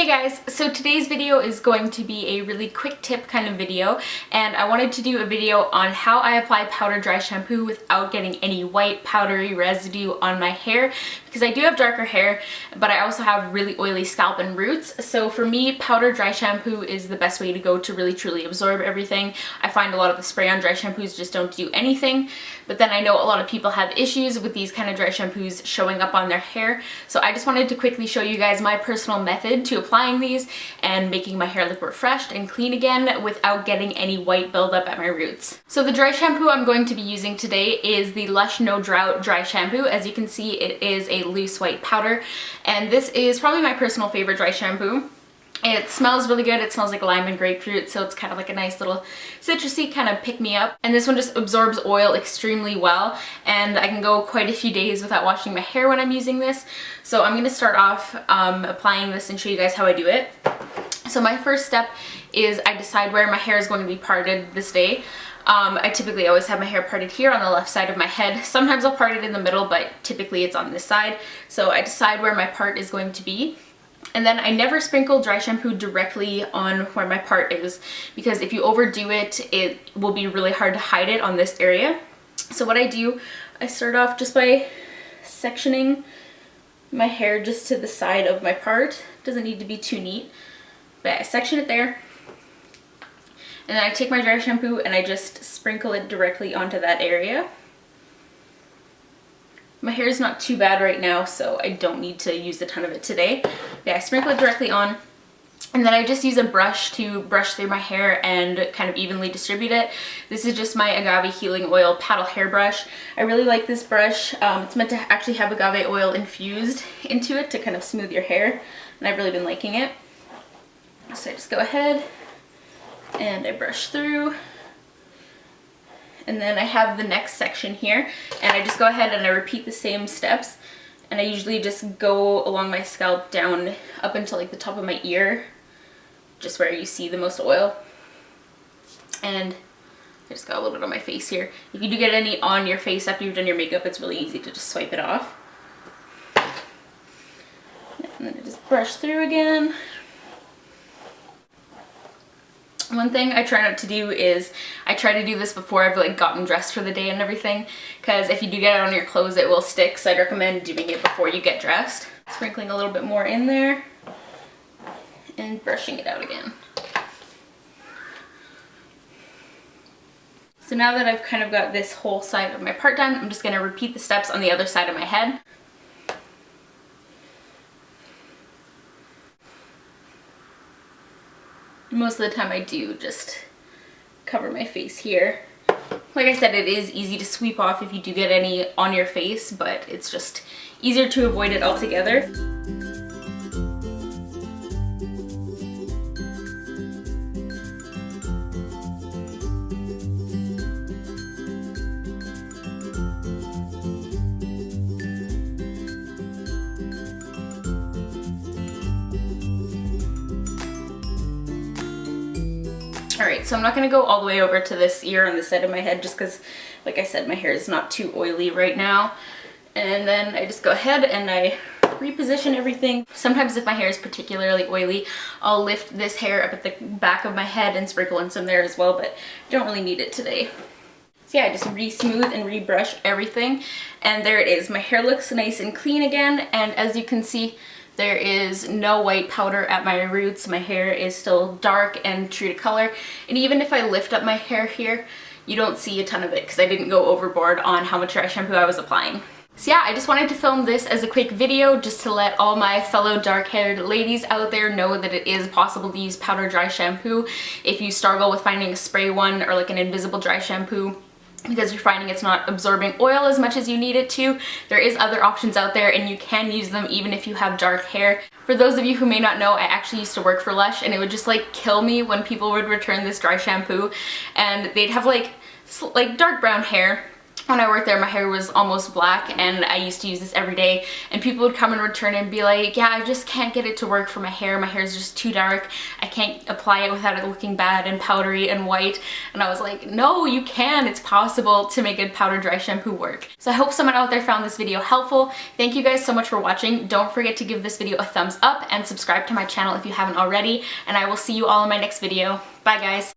Hey guys, so today's video is going to be a really quick tip kind of video, and I wanted to do a video on how I apply powder dry shampoo without getting any white powdery residue on my hair, because I do have darker hair, but I also have really oily scalp and roots. So for me, powder dry shampoo is the best way to go to really truly absorb everything. I find a lot of the spray on dry shampoos just don't do anything, but then I know a lot of people have issues with these kind of dry shampoos showing up on their hair. So I just wanted to quickly show you guys my personal method to applying these and making my hair look refreshed and clean again without getting any white buildup at my roots. So the dry shampoo I'm going to be using today is the Lush No Drought Dry Shampoo. As you can see, it is a loose white powder, and this is probably my personal favorite dry shampoo. It smells really good. It smells like lime and grapefruit, so it's kind of like a nice little citrusy kind of pick-me-up. And this one just absorbs oil extremely well, and I can go quite a few days without washing my hair when I'm using this. So I'm going to start off applying this and show you guys how I do it. So my first step is I decide where my hair is going to be parted this day. I typically always have my hair parted here on the left side of my head. Sometimes I'll part it in the middle, but typically it's on this side. So I decide where my part is going to be. And then I never sprinkle dry shampoo directly on where my part is, because if you overdo it, it will be really hard to hide it on this area. So what I do, I start off just by sectioning my hair just to the side of my part. Doesn't need to be too neat, but I section it there. And then I take my dry shampoo and I just sprinkle it directly onto that area. My hair is not too bad right now, so I don't need to use a ton of it today. Yeah, I sprinkle it directly on, and then I just use a brush to brush through my hair and kind of evenly distribute it. This is just my Agave Healing Oil paddle hairbrush. I really like this brush. It's meant to actually have agave oil infused into it to kind of smooth your hair, and I've really been liking it. So I just go ahead and I brush through. And then I have the next section here, and I just go ahead and I repeat the same steps, and I usually just go along my scalp down up until like the top of my ear, just where you see the most oil. And I just got a little bit on my face here. If you do get any on your face after you've done your makeup, it's really easy to just swipe it off. And then I just brush through again. One thing I try not to do is I try to do this before I've like gotten dressed for the day and everything, because if you do get it on your clothes it will stick, so I'd recommend doing it before you get dressed. Sprinkling a little bit more in there and brushing it out again. So now that I've kind of got this whole side of my part done, I'm just going to repeat the steps on the other side of my head. Most of the time I do just cover my face here. Like I said, it is easy to sweep off if you do get any on your face, but it's just easier to avoid it altogether. Alright, so I'm not going to go all the way over to this ear on the side of my head just because, like I said, my hair is not too oily right now. And then I just go ahead and I reposition everything. Sometimes if my hair is particularly oily, I'll lift this hair up at the back of my head and sprinkle in some there as well, but I don't really need it today. So yeah, I just re-smooth and rebrush everything, and there it is. My hair looks nice and clean again, and as you can see, there is no white powder at my roots. My hair is still dark and true to color. And even if I lift up my hair here, you don't see a ton of it because I didn't go overboard on how much dry shampoo I was applying. So yeah, I just wanted to film this as a quick video just to let all my fellow dark-haired ladies out there know that it is possible to use powder dry shampoo if you struggle with finding a spray one or like an invisible dry shampoo, because you're finding it's not absorbing oil as much as you need it to. There is other options out there, and you can use them even if you have dark hair. For those of you who may not know, I actually used to work for Lush, and it would just like kill me when people would return this dry shampoo and they'd have like dark brown hair, when I worked there, my hair was almost black and I used to use this every day, and people would come and return and be like, yeah, I just can't get it to work for my hair. My hair is just too dark. I can't apply it without it looking bad and powdery and white. And I was like, no, you can. It's possible to make a powder dry shampoo work. So I hope someone out there found this video helpful. Thank you guys so much for watching. Don't forget to give this video a thumbs up and subscribe to my channel if you haven't already. And I will see you all in my next video. Bye guys.